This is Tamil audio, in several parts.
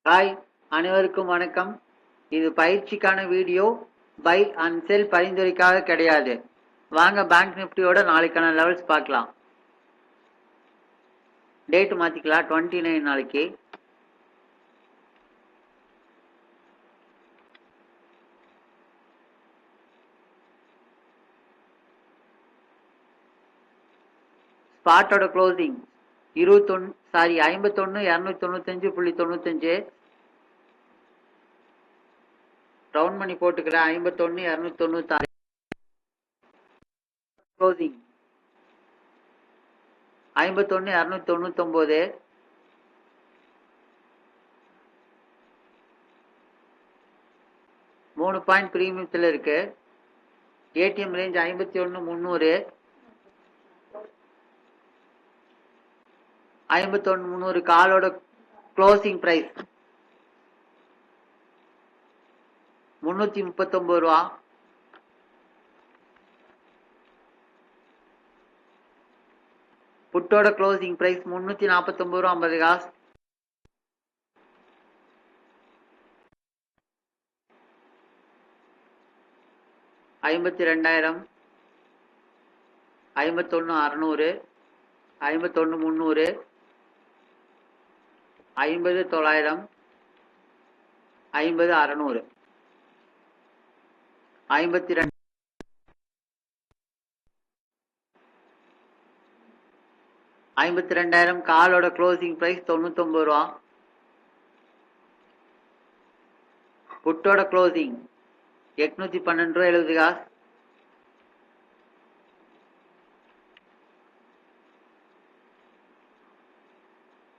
ஹாய், அனைவருக்கும் வணக்கம். இது பயிற்சிக்கான வீடியோ. பை அண்ட் செல் பரிந்துரைக்காக கிடையாது. வாங்க பேங்க் நிஃப்டியோட நாளைக்கான லெவல்ஸ் பார்க்கலாம். டேட் மாத்திக்கலாம். 29 நாளைக்கு. ஸ்பாட்டோட க்ளோசிங் 51,295.95. ரவுண்ட் பண்ணி போட்டுக்கிறேன். 51,296. க்ளோசிங் 51,299. மூணு பாயிண்ட் பிரீமியத்தில் இருக்கு. ATM range 51,300. 51,300 காலோட க்ளோசிங் பிரைஸ் 339 ரூபா. புட்டோட க்ளோசிங் பிரைஸ் 349 ரூபா 50 காசு. $52,000, 51,600, 51,300, 50,900, 50,600, 52. 52,000 காலோட க்ளோசிங் பிரைஸ் 99 ரூபா. புட்டோட க்ளோசிங் 812 ரூபா 70 காசு.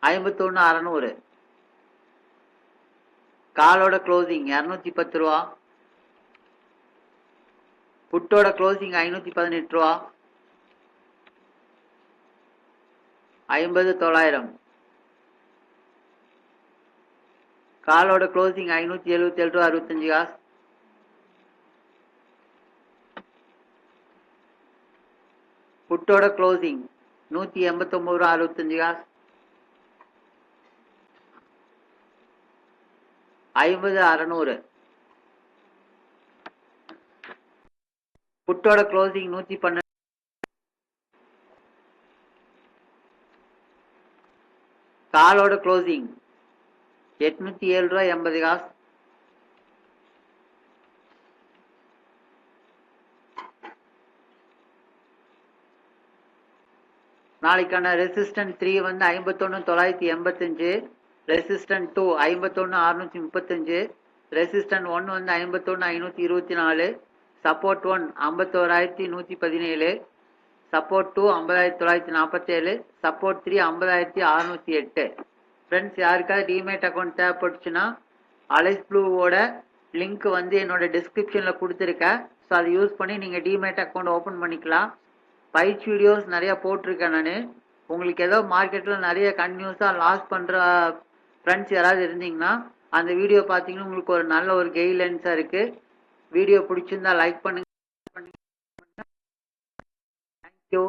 $51,600 காலோட க்ளோசிங் 210 ரூபா. புட்டோட க்ளோசிங் 518 ரூபா. 50,900 காலோட க்ளோசிங் 577 ரூபா 65 காசு. புட்டோட க்ளோசிங் 189 ரூபா 65 காசு. 50,600 புட்டோட க்ளோசிங் 112. காலோட க்ளோசிங் 807 ரூபா 80 காசு. நாளைக்கான ரெசிஸ்டன்ட் 3 வந்து 51,985. ரெசிஸ்டன்ட் 2 51,635. ரெசிஸ்டன்ட் 1 வந்து 51,524. சப்போர்ட் 1 51,117. சப்போர்ட் 2 50,947. சப்போர்ட் 3 50,608. ஃப்ரெண்ட்ஸ், யாருக்காவது டிமேட் அக்கௌண்ட் தேவைப்பட்டுச்சுன்னா அலைஸ் ப்ளூவோட லிங்க் வந்து என்னோட டிஸ்கிரிப்ஷனில் கொடுத்துருக்கேன். ஸோ அதை யூஸ் பண்ணி நீங்கள் டிமேட் அக்கௌண்ட் ஓப்பன் பண்ணிக்கலாம். பயிற்சி வீடியோஸ் நிறையா போட்டிருக்கேன் நான். உங்களுக்கு ஏதோ மார்க்கெட்டில் நிறைய கன்டினியூஸாக லாஸ் பண்ணுற ஃப்ரெண்ட்ஸ் யாராவது இருந்தீங்கன்னா அந்த வீடியோ பார்த்தீங்கன்னா உங்களுக்கு ஒரு நல்ல ஒரு கைட்லைன்ஸாக இருக்குது. வீடியோ பிடிச்சிருந்தா லைக் பண்ணுங்கள். தேங்க்யூ.